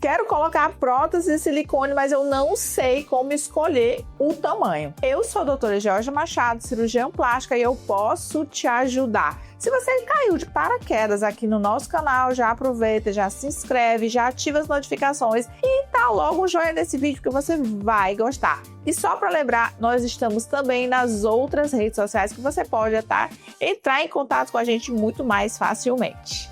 Quero colocar prótese de silicone, mas eu não sei como escolher o tamanho. Eu sou a doutora Georgia Machado, cirurgiã plástica, e eu posso te ajudar. Se você caiu de paraquedas aqui no nosso canal, já aproveita, já se inscreve, já ativa as notificações e dá logo um joinha nesse vídeo que você vai gostar. E só para lembrar, nós estamos também nas outras redes sociais que você pode entrar em contato com a gente muito mais facilmente.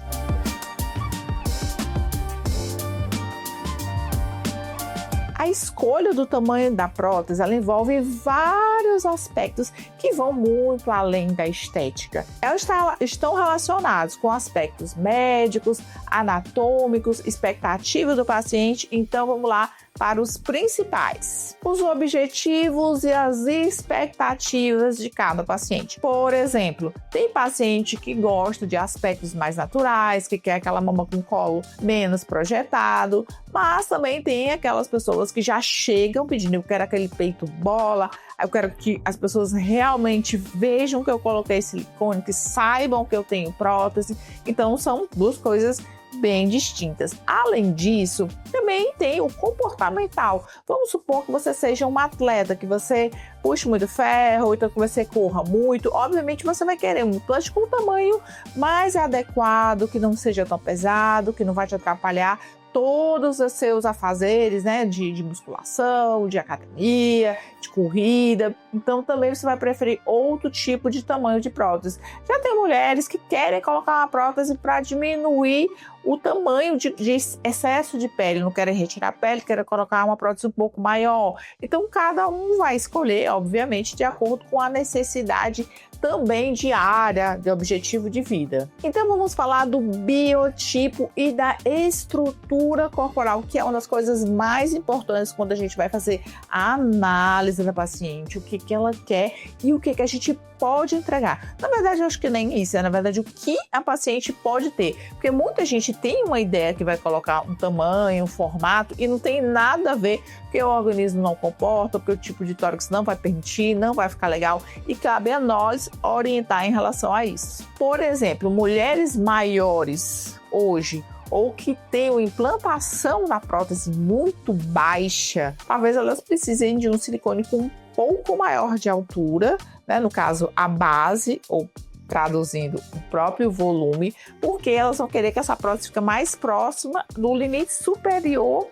A escolha do tamanho da prótese, ela envolve vários aspectos que vão muito além da estética. Elas estão relacionados com aspectos médicos, anatômicos, expectativa do paciente. Então vamos lá para os principais. Os objetivos e as expectativas de cada paciente. Por exemplo, tem paciente que gosta de aspectos mais naturais, que quer aquela mama com colo menos projetado, mas também tem aquelas pessoas que já chegam pedindo: eu quero aquele peito bola, eu quero que as pessoas realmente vejam que eu coloquei silicone, que saibam que eu tenho prótese. Então são duas coisas bem distintas. Além disso, também tem o comportamental. Vamos supor que você seja um atleta, que você puxe muito ferro, então que você corra muito. Obviamente você vai querer um implante com um tamanho mais adequado, que não seja tão pesado, que não vai te atrapalhar todos os seus afazeres, né, de musculação, de academia, de corrida. Então também você vai preferir outro tipo de tamanho de prótese. Já tem mulheres que querem colocar uma prótese para diminuir o tamanho de excesso de pele, não querem retirar a pele, querem colocar uma prótese um pouco maior. Então cada um vai escolher, obviamente, de acordo com a necessidade também de área, de objetivo de vida. Então vamos falar do biotipo e da estrutura corporal, que é uma das coisas mais importantes quando a gente vai fazer a análise da paciente, o que ela quer e o que a gente pode entregar. Na verdade, eu acho que nem isso, na verdade, o que a paciente pode ter, porque muita gente tem uma ideia que vai colocar um tamanho, um formato, e não tem nada a ver, porque o organismo não comporta, porque o tipo de tórax não vai permitir, não vai ficar legal, e cabe a nós orientar em relação a isso. Por exemplo, mulheres maiores hoje, ou que tenham implantação na prótese muito baixa, talvez elas precisem de um silicone com um pouco maior de altura, né? No caso, a base, ou traduzindo, o próprio volume, porque elas vão querer que essa prótese fique mais próxima do limite superior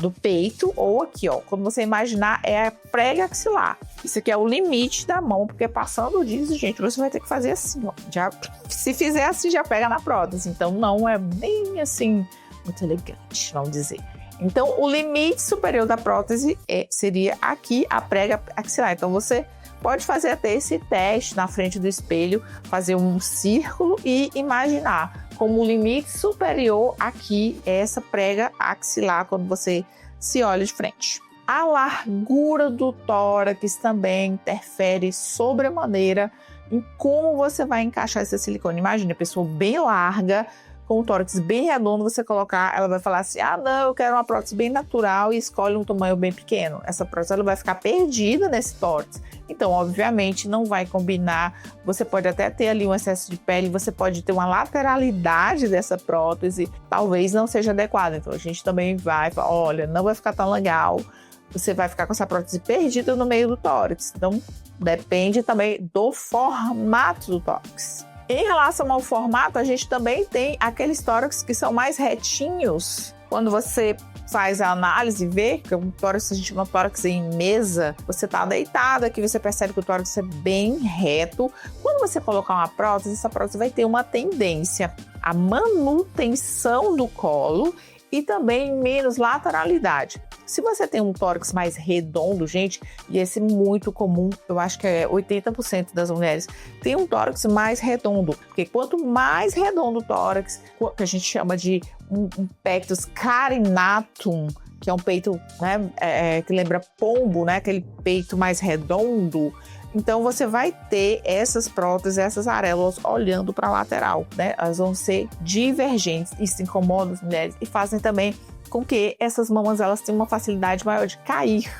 do peito, ou aqui, ó, como você imaginar, é a prega axilar. Isso aqui é o limite da mão, porque passando disso, gente, você vai ter que fazer assim, ó. Se fizer assim, já pega na prótese. Então não é bem assim muito elegante, vamos dizer. Então o limite superior da prótese seria aqui a prega axilar. Então você pode fazer até esse teste na frente do espelho, fazer um círculo e imaginar como o limite superior aqui é essa prega axilar quando você se olha de frente. A largura do tórax também interfere sobremaneira em como você vai encaixar esse silicone. Imagina a pessoa bem larga, com o tórax bem redondo, você colocar, ela vai falar assim: ah, não, eu quero uma prótese bem natural, e escolhe um tamanho bem pequeno. Essa prótese ela vai ficar perdida nesse tórax. Então, obviamente, não vai combinar. Você pode até ter ali um excesso de pele, você pode ter uma lateralidade dessa prótese, talvez não seja adequada. Então, a gente também vai falar: olha, não vai ficar tão legal, você vai ficar com essa prótese perdida no meio do tórax. Então, depende também do formato do tórax. Em relação ao formato, a gente também tem aqueles tórax que são mais retinhos. Quando você faz a análise e vê que um tórax, a gente chama tórax em mesa, você está deitado aqui, você percebe que o tórax é bem reto. Quando você colocar uma prótese, essa prótese vai ter uma tendência à manutenção do colo e também menos lateralidade. Se você tem um tórax mais redondo, gente, e esse é muito comum, eu acho que é 80% das mulheres, tem um tórax mais redondo, porque quanto mais redondo o tórax, que a gente chama de um pectus carinatum, que é um peito, né, que lembra pombo, né, aquele peito mais redondo. Então você vai ter essas próteses, essas areolas olhando para a lateral, né? Elas vão ser divergentes. Isso incomoda as mulheres e fazem também com que essas mamas elas tenham uma facilidade maior de cair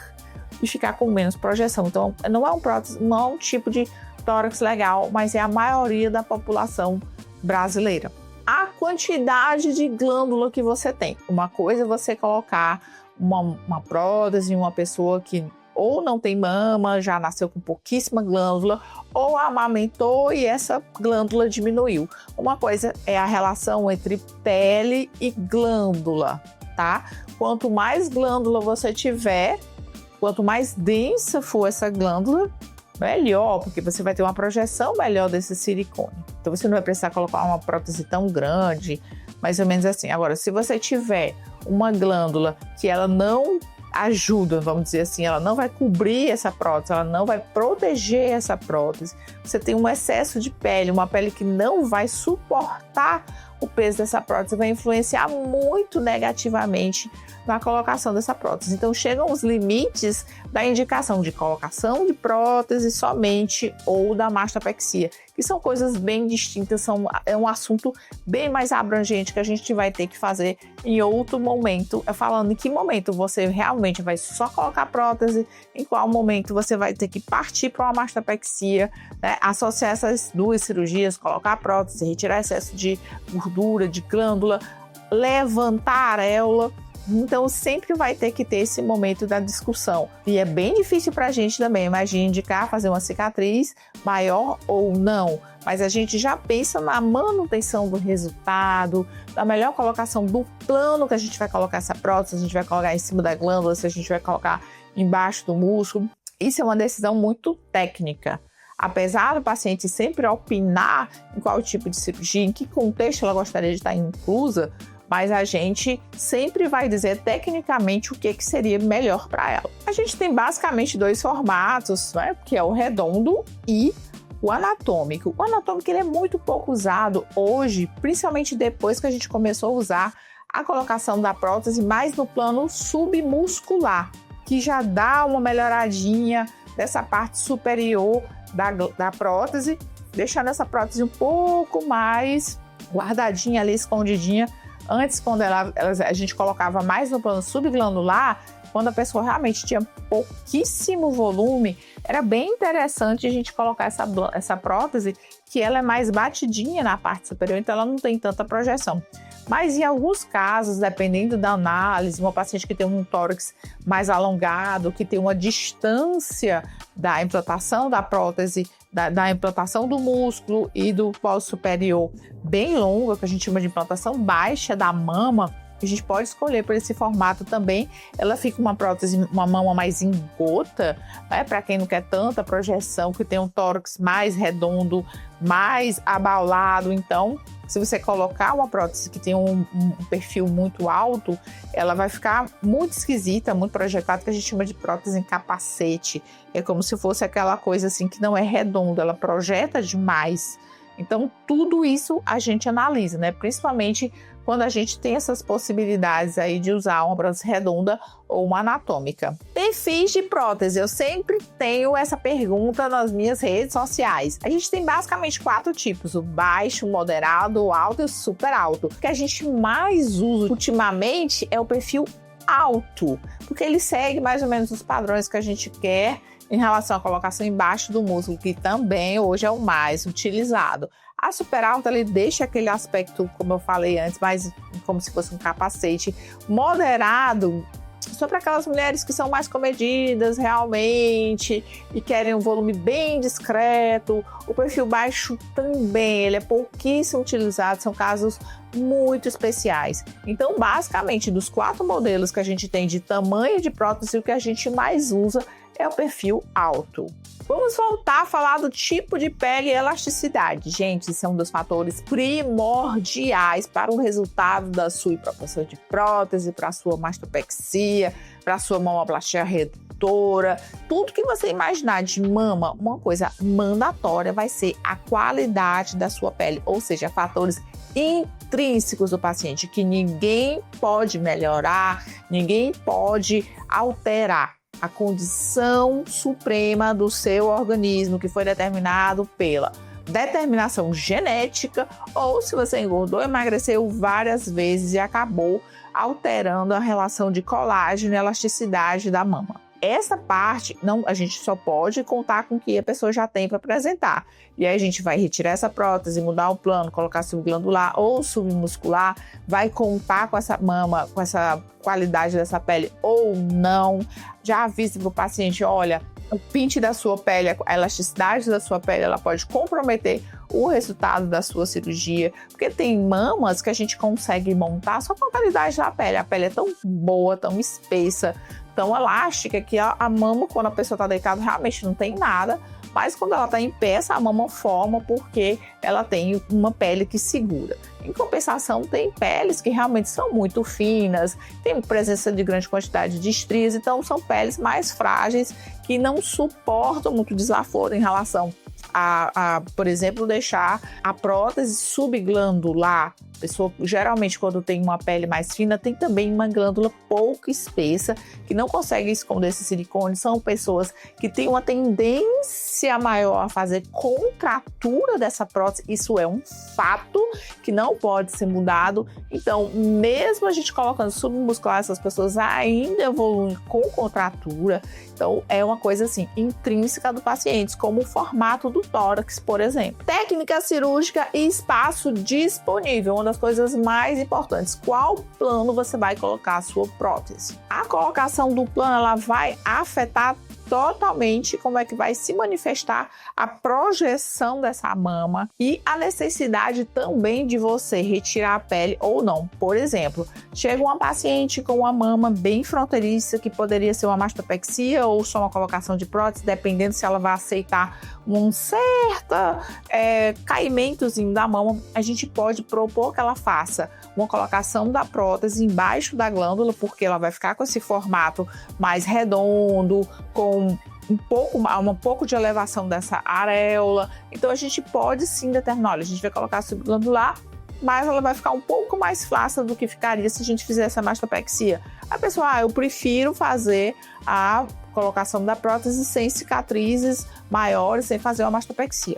e ficar com menos projeção. Então não é um prótese, não é um tipo de tórax legal, mas é a maioria da população brasileira. A quantidade de glândula que você tem. Uma coisa é você colocar uma prótese em uma pessoa que ou não tem mama, já nasceu com pouquíssima glândula, ou amamentou e essa glândula diminuiu. Uma coisa é a relação entre pele e glândula, tá? Quanto mais glândula você tiver, quanto mais densa for essa glândula, melhor, porque você vai ter uma projeção melhor desse silicone. Então você não vai precisar colocar uma prótese tão grande, mais ou menos assim. Agora, se você tiver uma glândula que ela não ajuda, vamos dizer assim, ela não vai cobrir essa prótese, ela não vai proteger essa prótese, você tem um excesso de pele, uma pele que não vai suportar o peso dessa prótese, vai influenciar muito negativamente na colocação dessa prótese. Então chegam os limites da indicação de colocação de prótese somente ou da mastopexia, que são coisas bem distintas, é um assunto bem mais abrangente que a gente vai ter que fazer em outro momento, falando em que momento você realmente vai só colocar prótese, em qual momento você vai ter que partir para uma mastopexia, né? Associar essas duas cirurgias, colocar prótese, retirar excesso de gordura, de glândula, levantar a areola. Então sempre vai ter que ter esse momento da discussão. E é bem difícil para a gente também, imagina, indicar fazer uma cicatriz maior ou não. Mas a gente já pensa na manutenção do resultado, da melhor colocação do plano que a gente vai colocar essa prótese, se a gente vai colocar em cima da glândula, se a gente vai colocar embaixo do músculo. Isso é uma decisão muito técnica. Apesar do paciente sempre opinar em qual tipo de cirurgia, em que contexto ela gostaria de estar inclusa, mas a gente sempre vai dizer tecnicamente o que seria melhor para ela. A gente tem basicamente dois formatos, né, que é o redondo e o anatômico. O anatômico ele é muito pouco usado hoje, principalmente depois que a gente começou a usar a colocação da prótese mais no plano submuscular, que já dá uma melhoradinha dessa parte superior da prótese, deixando essa prótese um pouco mais guardadinha ali, escondidinha. Antes, quando a gente colocava mais no plano subglandular, quando a pessoa realmente tinha pouquíssimo volume, era bem interessante a gente colocar essa prótese, que ela é mais batidinha na parte superior, então ela não tem tanta projeção. Mas em alguns casos, dependendo da análise, uma paciente que tem um tórax mais alongado, que tem uma distância da implantação da prótese, da implantação do músculo e do polo superior bem longa, que a gente chama de implantação baixa da mama, a gente pode escolher por esse formato também. Ela fica uma prótese, uma mama mais em gota, né? Para quem não quer tanta projeção, que tem um tórax mais redondo, mais abaulado. Então, se você colocar uma prótese que tem um perfil muito alto, ela vai ficar muito esquisita, muito projetada, que a gente chama de prótese em capacete. É como se fosse aquela coisa assim que não é redonda, ela projeta demais. Então, tudo isso a gente analisa, né? Principalmente quando a gente tem essas possibilidades aí de usar uma prótese redonda ou uma anatômica. Perfis de prótese, eu sempre tenho essa pergunta nas minhas redes sociais. A gente tem basicamente 4 tipos: o baixo, o moderado, o alto e o super alto. O que a gente mais usa ultimamente é o perfil alto, porque ele segue mais ou menos os padrões que a gente quer em relação à colocação embaixo do músculo, que também hoje é o mais utilizado. A super alta, ele deixa aquele aspecto, como eu falei antes, mais como se fosse um capacete. Moderado, só para aquelas mulheres que são mais comedidas realmente e querem um volume bem discreto. O perfil baixo também, ele é pouquíssimo utilizado, são casos muito especiais. Então, basicamente, dos 4 modelos que a gente tem de tamanho de prótese, o que a gente mais usa é o perfil alto. Vamos voltar a falar do tipo de pele e elasticidade. Gente, isso é um dos fatores primordiais para o resultado da sua implantação de prótese, para a sua mastopexia, para a sua mamoplastia redutora. Tudo que você imaginar de mama, uma coisa mandatória vai ser a qualidade da sua pele, ou seja, fatores intrínsecos do paciente que ninguém pode melhorar, ninguém pode alterar. A condição suprema do seu organismo, que foi determinado pela determinação genética, ou se você engordou e emagreceu várias vezes e acabou alterando a relação de colágeno e elasticidade da mama. essa parte, não, a gente só pode contar com o que a pessoa já tem para apresentar. E aí a gente vai retirar essa prótese, mudar o plano, colocar subglandular ou submuscular, vai contar com essa mama, com essa qualidade dessa pele ou não. Já avisa para o paciente, olha, o pinte da sua pele, a elasticidade da sua pele, ela pode comprometer o resultado da sua cirurgia, porque tem mamas que a gente consegue montar só com a qualidade da pele. A pele é tão boa, tão espessa, tão elástica, que a mama, quando a pessoa está deitada, realmente não tem nada, mas quando ela está em pé, a mama forma porque ela tem uma pele que segura. Em compensação, tem peles que realmente são muito finas, tem presença de grande quantidade de estrias, então são peles mais frágeis que não suportam muito desaforo em relação a, por exemplo, deixar a prótese subglandular. A pessoa, geralmente, quando tem uma pele mais fina, tem também uma glândula pouco espessa, que não consegue esconder esse silicone. São pessoas que têm uma tendência maior a fazer contratura dessa prótese. Isso é um fato que não pode ser mudado. Então, mesmo a gente colocando submuscular, essas pessoas ainda evoluem com contratura. Então, é uma coisa assim, intrínseca do paciente, como o formato do tórax, por exemplo. Técnica cirúrgica e espaço disponível, uma das coisas mais importantes. Qual plano você vai colocar a sua prótese? A colocação do plano, ela vai afetar totalmente como é que vai se manifestar a projeção dessa mama e a necessidade também de você retirar a pele ou não. Por exemplo, chega uma paciente com uma mama bem fronteiriça, que poderia ser uma mastopexia ou só uma colocação de prótese, dependendo se ela vai aceitar um certo caimentozinho da mama, a gente pode propor que ela faça uma colocação da prótese embaixo da glândula, porque ela vai ficar com esse formato mais redondo, com um pouco de elevação dessa areola. Então a gente pode sim determinar, olha, a gente vai colocar subglandular, mas ela vai ficar um pouco mais flácida do que ficaria se a gente fizesse a mastopexia. A pessoa, eu prefiro fazer a colocação da prótese sem cicatrizes maiores, sem fazer uma mastopexia.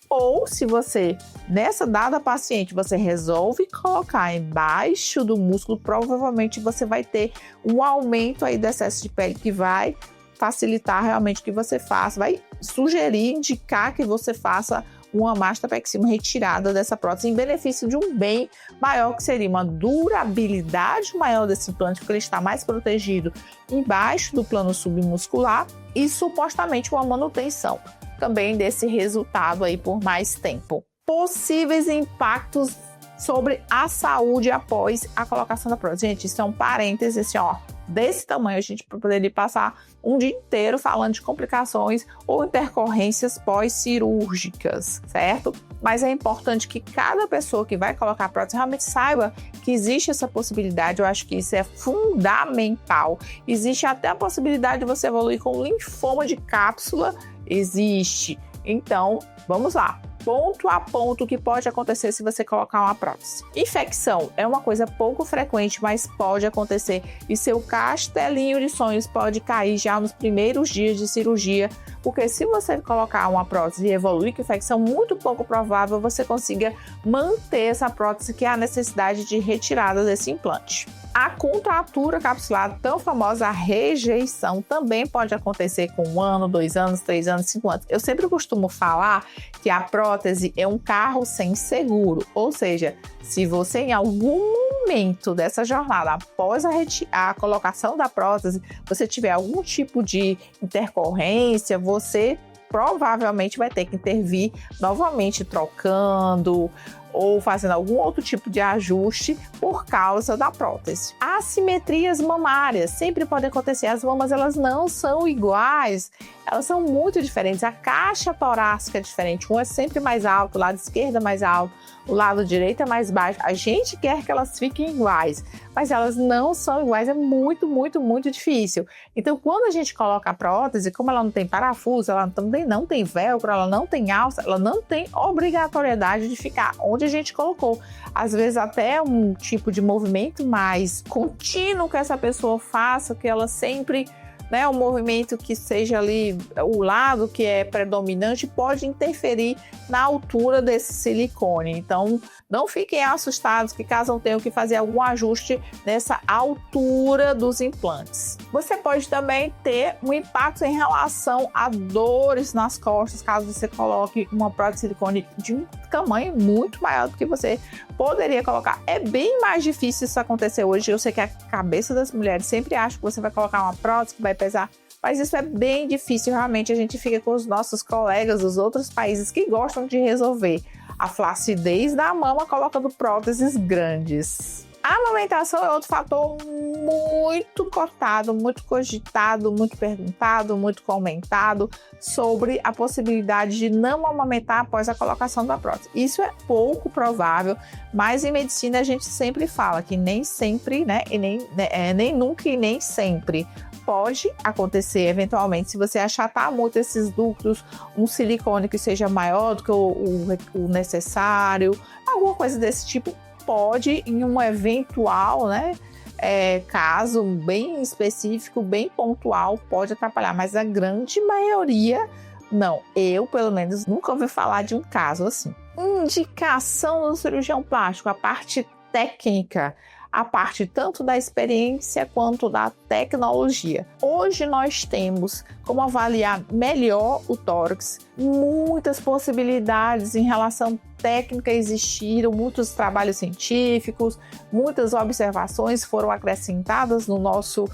Ou se você, nessa dada paciente, você resolve colocar embaixo do músculo, provavelmente você vai ter um aumento aí do excesso de pele que vai facilitar realmente que você faça, vai sugerir, indicar que você faça uma mastopexia, uma retirada dessa prótese em benefício de um bem maior, que seria uma durabilidade maior desse implante, porque ele está mais protegido embaixo do plano submuscular e supostamente uma manutenção também desse resultado aí por mais tempo. Possíveis impactos sobre a saúde após a colocação da prótese. Gente, isso é um parênteses assim, ó, desse tamanho. A gente poderia passar um dia inteiro falando de complicações ou intercorrências pós-cirúrgicas, certo? Mas é importante que cada pessoa que vai colocar a prótese realmente saiba que existe essa possibilidade. Eu acho que isso é fundamental. Existe até a possibilidade de você evoluir com linfoma de cápsula. Existe. Então, vamos lá. Ponto a ponto o que pode acontecer se você colocar uma prótese. Infecção é uma coisa pouco frequente, mas pode acontecer e seu castelinho de sonhos pode cair já nos primeiros dias de cirurgia, porque se você colocar uma prótese e evoluir com infecção, muito pouco provável você consiga manter essa prótese, que é a necessidade de retirada desse implante. A contratura capsular, tão famosa rejeição, também pode acontecer com 1 ano, 2 anos, 3 anos, 5 anos. Eu sempre costumo falar que a prótese é um carro sem seguro, ou seja, se você em algum momento dessa jornada, após a colocação da prótese, você tiver algum tipo de intercorrência, você provavelmente vai ter que intervir novamente, trocando ou fazendo algum outro tipo de ajuste por causa da prótese. Assimetrias mamárias sempre podem acontecer. As mamas, elas não são iguais, elas são muito diferentes. A caixa torácica é diferente, um é sempre mais alto, o lado esquerdo é mais alto, o lado direito é mais baixo. A gente quer que elas fiquem iguais, mas elas não são iguais, é muito, muito, muito difícil. Então, quando a gente coloca a prótese, como ela não tem parafuso, ela também não tem velcro, ela não tem alça, ela não tem obrigatoriedade de ficar onde a gente colocou. Às vezes até um tipo de movimento mais contínuo que essa pessoa faça, que ela sempre né, um movimento que seja ali o lado que é predominante pode interferir na altura desse silicone. Então, não fiquem assustados que caso tenham que fazer algum ajuste nessa altura dos implantes. Você pode também ter um impacto em relação a dores nas costas, caso você coloque uma prótese de silicone de um tamanho muito maior do que você poderia colocar. É bem mais difícil isso acontecer hoje. Eu sei que a cabeça das mulheres sempre acha que você vai colocar uma prótese que vai pesar, mas isso é bem difícil. Realmente a gente fica com os nossos colegas dos outros países que gostam de resolver a flacidez da mama colocando próteses grandes. A amamentação é outro fator muito cotado, muito cogitado, muito perguntado, muito comentado sobre a possibilidade de não amamentar após a colocação da prótese. Isso é pouco provável, mas em medicina a gente sempre fala que nem sempre, né, e nem nunca e nem sempre. Pode acontecer, eventualmente, se você achatar muito esses ductos, um silicone que seja maior do que o necessário, alguma coisa desse tipo, pode, em um eventual, né, caso bem específico, bem pontual, pode atrapalhar, mas a grande maioria, não. Eu, pelo menos, nunca ouvi falar de um caso assim. Indicação do cirurgião plástico, a parte técnica, a parte tanto da experiência quanto da tecnologia. Hoje nós temos como avaliar melhor o tórax, muitas possibilidades em relação técnica existiram, muitos trabalhos científicos, muitas observações foram acrescentadas no nosso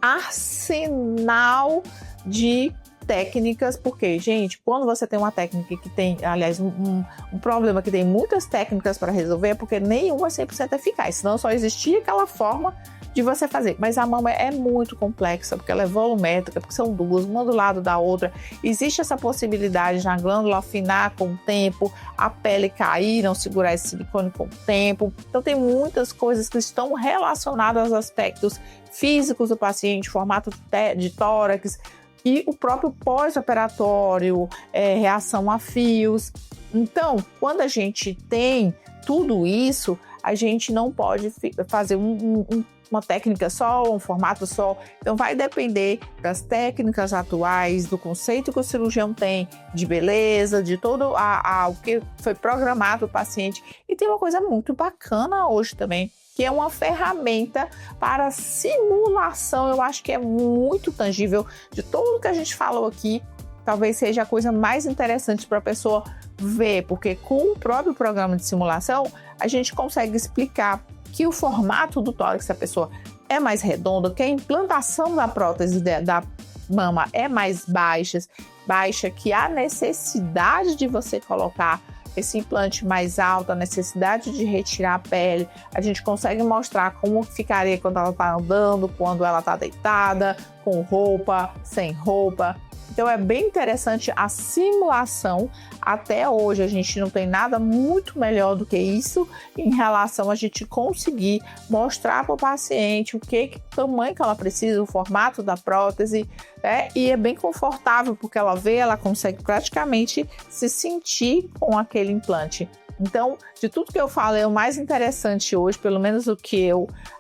arsenal de técnicas, porque, gente, quando você tem uma técnica que tem, aliás, um problema que tem muitas técnicas para resolver, é porque nenhuma é 100% eficaz, senão só existia aquela forma de você fazer. Mas a mama é muito complexa, porque ela é volumétrica, porque são duas, uma do lado da outra. Existe essa possibilidade na glândula afinar com o tempo, a pele cair, não segurar esse silicone com o tempo. Então tem muitas coisas que estão relacionadas aos aspectos físicos do paciente, formato de tórax, e o próprio pós-operatório, reação a fios. Então, quando a gente tem tudo isso, a gente não pode fazer uma técnica só, um formato só. Então, vai depender das técnicas atuais, do conceito que o cirurgião tem de beleza, de todo o que foi programado o paciente. E tem uma coisa muito bacana hoje também, que é uma ferramenta para simulação. Eu acho que é muito tangível de tudo que a gente falou aqui. Talvez seja a coisa mais interessante para a pessoa ver, porque com o próprio programa de simulação, a gente consegue explicar que o formato do tórax da pessoa é mais redondo, que a implantação da prótese da mama é mais baixa, que a necessidade de você colocar esse implante mais alto, a necessidade de retirar a pele, a gente consegue mostrar como ficaria quando ela está andando, quando ela está deitada, com roupa, sem roupa. Então é bem interessante a simulação. Até hoje a gente não tem nada muito melhor do que isso em relação a gente conseguir mostrar para o paciente o tamanho que ela precisa, o formato da prótese, e é bem confortável porque ela consegue praticamente se sentir com aquele implante. Então, de tudo que eu falei, o mais interessante hoje, pelo menos o que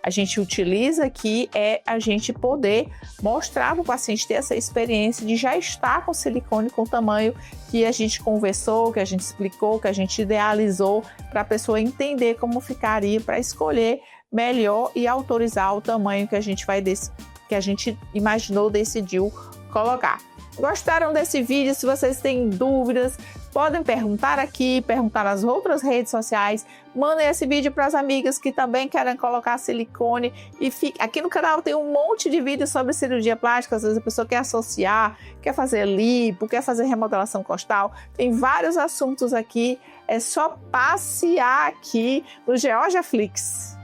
a gente utiliza aqui, é a gente poder mostrar para o paciente ter essa experiência de já estar com silicone com o tamanho que a gente conversou, que a gente explicou, que a gente idealizou, para a pessoa entender como ficaria, para escolher melhor e autorizar o tamanho que a gente imaginou, decidiu colocar. Gostaram desse vídeo? Se vocês têm dúvidas, podem perguntar aqui, perguntar nas outras redes sociais. Mandem esse vídeo para as amigas que também querem colocar silicone. E aqui no canal tem um monte de vídeos sobre cirurgia plástica. Às vezes a pessoa quer associar, quer fazer lipo, quer fazer remodelação costal. Tem vários assuntos aqui. É só passear aqui no Georgia Flix.